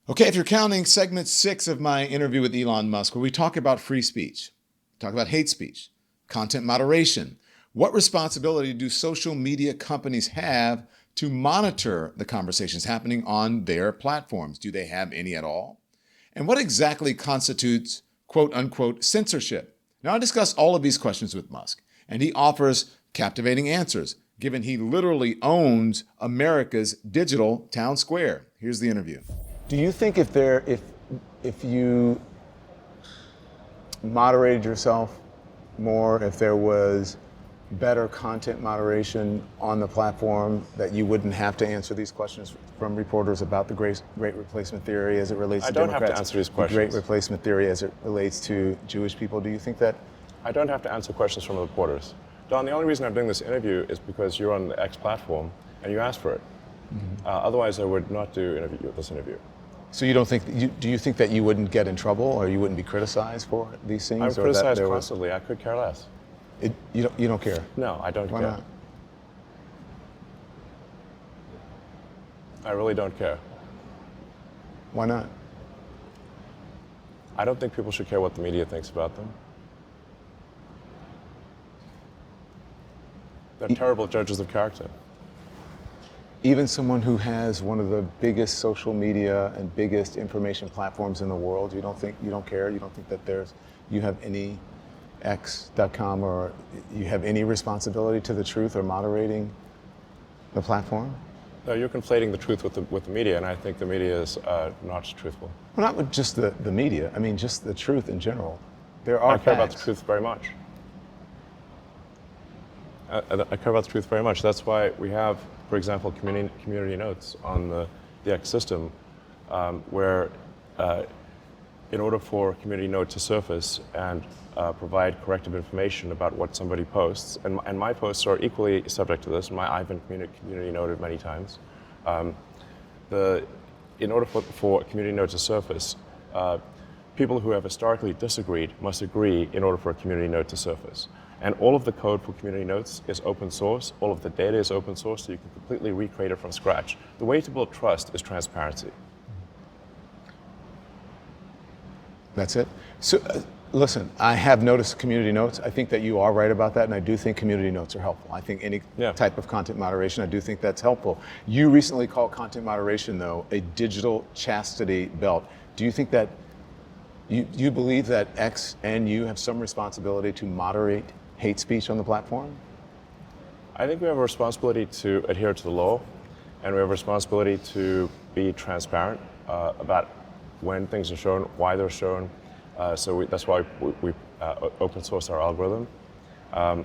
Okay, if you're counting segment 6 of my interview with Elon Musk, where we talk about free speech, talk about hate speech, content moderation, what responsibility do social media companies have to monitor the conversations happening on their platforms? Do they have any at all? And what exactly constitutes quote unquote censorship? Now, I discuss all of these questions with Musk, and he offers captivating answers, given he literally owns America's digital town square. Here's the interview. Do you think if you moderated yourself more, if there was better content moderation on the platform, that you wouldn't have to answer these questions from reporters about the great replacement theory as it relates to Democrats? I don't have to answer these questions. The great replacement theory as it relates to Jewish people. Do you think that? I don't have to answer questions from reporters. Don, the only reason I'm doing this interview is because you're on the X platform and you asked for it. Mm-hmm. Otherwise, I would not do this interview. So you don't think? Do you think that you wouldn't get in trouble, or you wouldn't be criticized for these things? I'm criticized constantly. I could care less. You don't care? No, I don't care. Why not? I really don't care. Why not? I don't think people should care what the media thinks about them. They're terrible judges of character. Even someone who has one of the biggest social media and biggest information platforms in the world, you don't care? You don't think that you have any X.com or you have any responsibility to the truth or moderating the platform? No, you're conflating the truth with the media, and I think the media is not truthful. Well, not with just the media. I mean, just the truth in general. There are I care about the truth very much. I care about the truth very much. That's why we have, for example, community notes on the X system, where in order for a community note to surface and provide corrective information about what somebody posts, and my posts are equally subject to this, I've been community noted many times. In order for a community note to surface, people who have historically disagreed must agree in order for a community note to surface. And all of the code for community notes is open source. All of the data is open source, so you can completely recreate it from scratch. The way to build trust is transparency. That's it? So, listen, I have noticed community notes. I think that you are right about that, and I do think community notes are helpful. I think any type of content moderation, I do think that's helpful. You recently called content moderation, though, a digital chastity belt. Do you think that, you believe that X and you have some responsibility to moderate hate speech on the platform? I think we have a responsibility to adhere to the law, and we have a responsibility to be transparent about when things are shown, why they're shown. That's why we open source our algorithm. I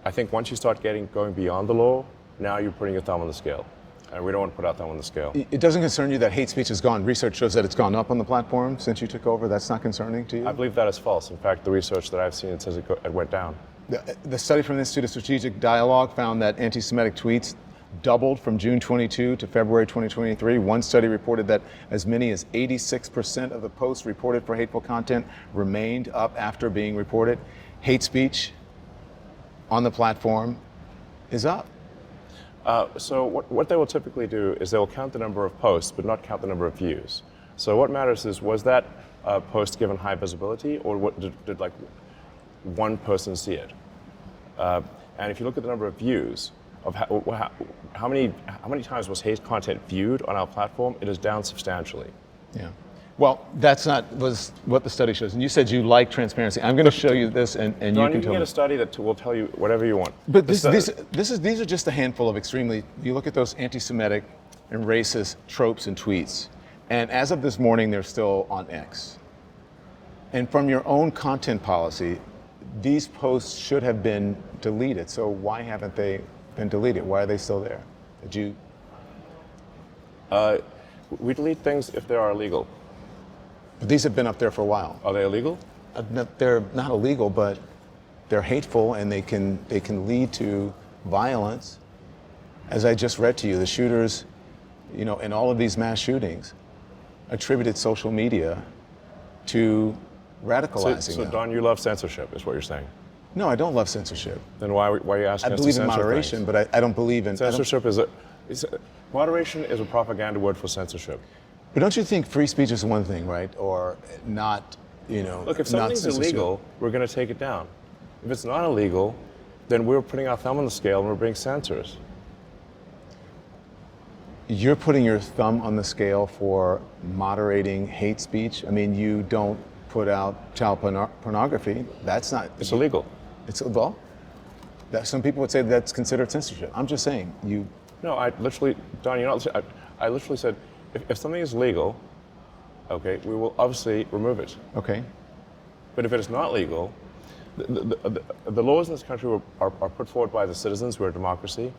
think once you start going beyond the law, now you're putting your thumb on the scale. And we don't want to put our thumb on the scale. It doesn't concern you that hate speech has gone, research shows that it's gone up on the platform since you took over? That's not concerning to you? I believe that is false. In fact, the research that I've seen says it went down. The study from the Institute of Strategic Dialogue found that anti-Semitic tweets doubled from June 22 to February 2023. One study reported that as many as 86% of the posts reported for hateful content remained up after being reported. Hate speech on the platform is up. So what they will typically do is they will count the number of posts, but not count the number of views. So what matters is, was that post given high visibility, or did like one person see it? And if you look at the number of views, of how many times was hate content viewed on our platform, it is down substantially. Yeah. Well, that's not what the study shows. And you said you like transparency. I'm going to show you this, and Don, you can you tell me. get a study that will tell you whatever you want. But these are just a handful of extremely. You look at those anti-Semitic and racist tropes and tweets, and as of this morning, they're still on X. And from your own content policy, these posts should have been deleted. So why haven't they been deleted? Why are they still there? Did you? We delete things if they are illegal. But these have been up there for a while. Are they illegal? They're not illegal, but they're hateful, and they can lead to violence. As I just read to you, the shooters, in all of these mass shootings, attributed social media to radicalizing So them. Don, you love censorship, is what you're saying? No, I don't love censorship. Then why are you asking I us to believe in censor moderation, things? but I don't believe in Censorship Moderation is a propaganda word for censorship. But don't you think free speech is one thing, right? Or not, Look, if not something's censorship? illegal, we're going to take it down. If it's not illegal, then we're putting our thumb on the scale and we're being censors. You're putting your thumb on the scale for moderating hate speech. I mean, you don't put out child pornography. That's not. It's illegal. It's well. That some people would say that's considered censorship. I'm just saying you. No, I literally, Don, I literally said, if something is legal, okay, we will obviously remove it. Okay. But if it is not legal, the laws in this country are put forward by the citizens. We're a democracy.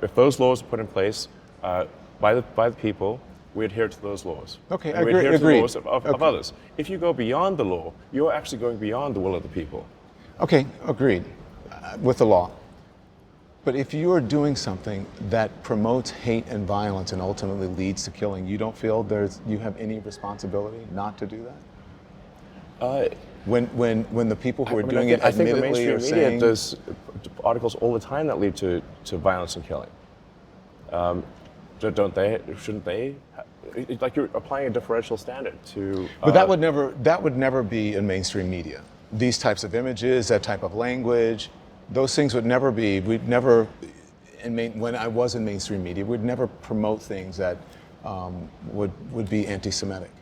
If those laws are put in place by the people, we adhere to those laws. Okay, and we agreed. adhere to the laws of others. If you go beyond the law, you're actually going beyond the will of the people. Okay, agreed with the law. But if you are doing something that promotes hate and violence and ultimately leads to killing, you don't feel you have any responsibility not to do that? When the people who are doing it I think the admittedly mainstream are media saying, does articles all the time that lead to violence and killing. Don't they? Shouldn't they? Like you're applying a differential standard to. But that would never be in mainstream media. These types of images, that type of language, those things would never be. We'd never, when I was in mainstream media, we'd never promote things that would be anti-Semitic.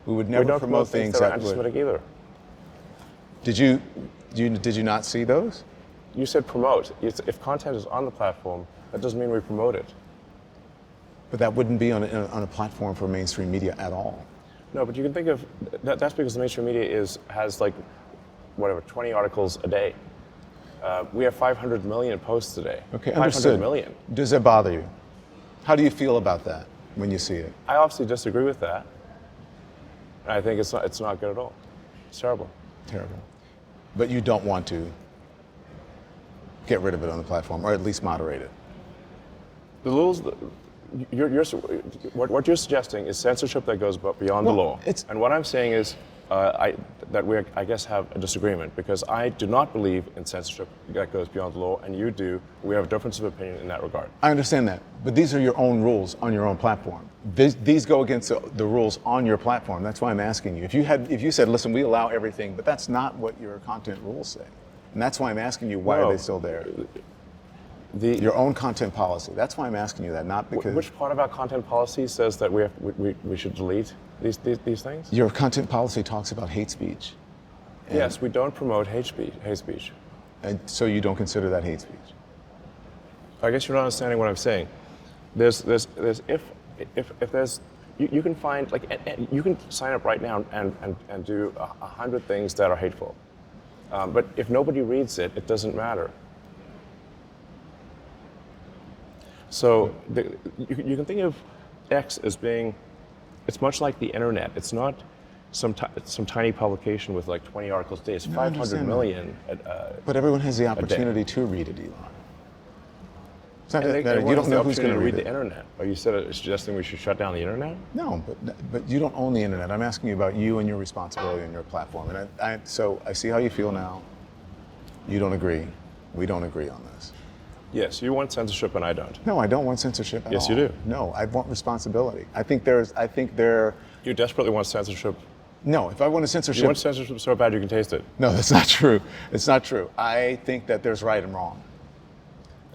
We would never promote things that would. Anti-Semitic either. Did you not see those? You said promote. If content is on the platform, that doesn't mean we promote it. But that wouldn't be on a platform for mainstream media at all. No, but you can think of that's because the mainstream media has like, whatever, 20 articles a day. We have 500 million posts a day. Okay, 500 understood. million. Does that bother you? How do you feel about that when you see it? I obviously disagree with that. I think it's not good at all. It's terrible. Terrible. But you don't want to get rid of it on the platform, or at least moderate it. The rules. What you're suggesting is censorship that goes beyond the law. And what I'm saying is that we, I guess, have a disagreement, because I do not believe in censorship that goes beyond the law, and you do. We have a difference of opinion in that regard. I understand that, but these are your own rules on your own platform. These go against the rules on your platform. That's why I'm asking you. If you said, listen, we allow everything, but that's not what your content rules say. And that's why I'm asking you, why are they still there? Your own content policy. That's why I'm asking you that, not because. Which part of our content policy says that we should delete these things? Your content policy talks about hate speech. Yes, we don't promote hate speech. And so you don't consider that hate speech? I guess you're not understanding what I'm saying. There's if there's you can find you can sign up right now and do 100 things that are hateful, but if nobody reads it, it doesn't matter. So you can think of X as being, it's much like the internet. It's not some tiny publication with like 20 articles a day. It's 500 million. But everyone has the opportunity to read it, Elon. It's not that you don't know who's going to read the internet. Are you suggesting we should shut down the internet? No, but you don't own the internet. I'm asking you about you and your responsibility on your platform. And so I see how you feel now. You don't agree. We don't agree on this. Yes, you want censorship and I don't. No, I don't want censorship at all. Yes, you do. No, I want responsibility. I think You desperately want censorship. No, if I want a censorship. You want censorship so bad you can taste it. No, that's not true. It's not true. I think that there's right and wrong.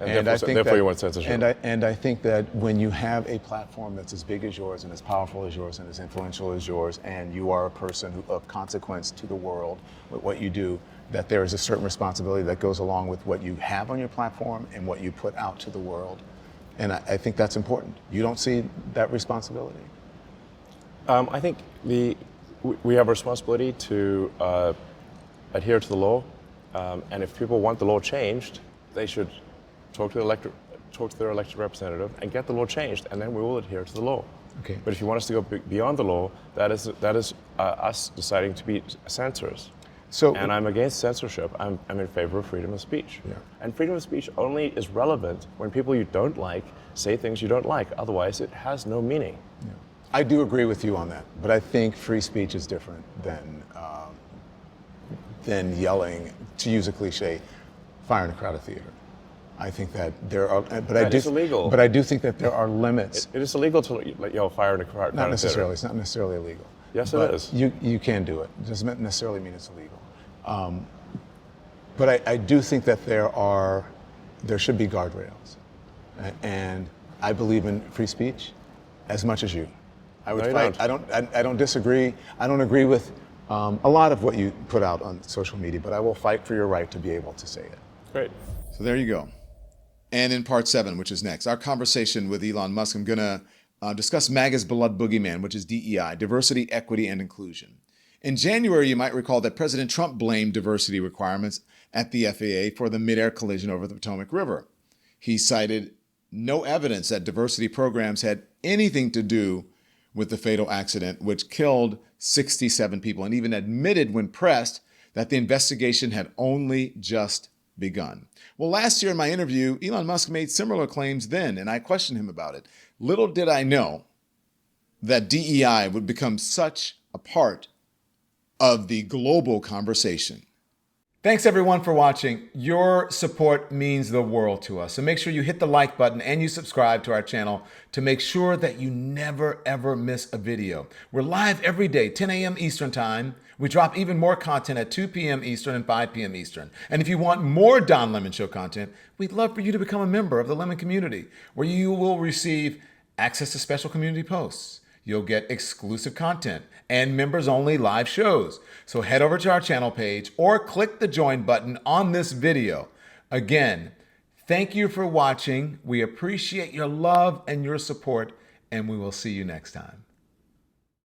And therefore you want censorship. And I think that when you have a platform that's as big as yours and as powerful as yours and as influential as yours, and you are a person of consequence to the world with what you do, that there is a certain responsibility that goes along with what you have on your platform and what you put out to the world. And I think that's important. You don't see that responsibility? I think we have a responsibility to adhere to the law, and if people want the law changed, they should talk to their elected representative and get the law changed, and then we will adhere to the law. Okay. But if you want us to go beyond the law, that is us deciding to be censors. And I'm against censorship. I'm in favor of freedom of speech. Yeah. And freedom of speech only is relevant when people you don't like say things you don't like. Otherwise, it has no meaning. Yeah. I do agree with you on that, but I think free speech is different than yelling, to use a cliche, fire in a crowded theater. I think that there are, but That is illegal. But I do think that there are limits. It is illegal to let yell fire in a crowd. Not necessarily. It's not necessarily illegal. Yes, but it is. You can do it. It doesn't necessarily mean it's illegal. But I do think that there should be guardrails, and I believe in free speech as much as you. I would fight. I don't disagree. I don't agree with a lot of what you put out on social media, but I will fight for your right to be able to say it. Great. So there you go. And in part 7, which is next, our conversation with Elon Musk, I'm going to discuss MAGA's beloved boogeyman, which is DEI, diversity, equity, and inclusion. In January, you might recall that President Trump blamed diversity requirements at the FAA for the mid-air collision over the Potomac River. He cited no evidence that diversity programs had anything to do with the fatal accident, which killed 67 people, and even admitted when pressed that the investigation had only just begun. Well, last year in my interview, Elon Musk made similar claims then, and I questioned him about it. Little did I know that DEI would become such a part of the global conversation. Thanks everyone for watching. Your support means the world to us. So make sure you hit the like button and you subscribe to our channel to make sure that you never ever miss a video. We're live every day, 10 a.m. Eastern time. We drop even more content at 2 p.m. Eastern and 5 p.m. Eastern. And if you want more Don Lemon Show content, we'd love for you to become a member of the Lemon community, where you will receive access to special community posts. You'll get exclusive content and members-only live shows. So head over to our channel page or click the join button on this video. Again, thank you for watching. We appreciate your love and your support, and we will see you next time.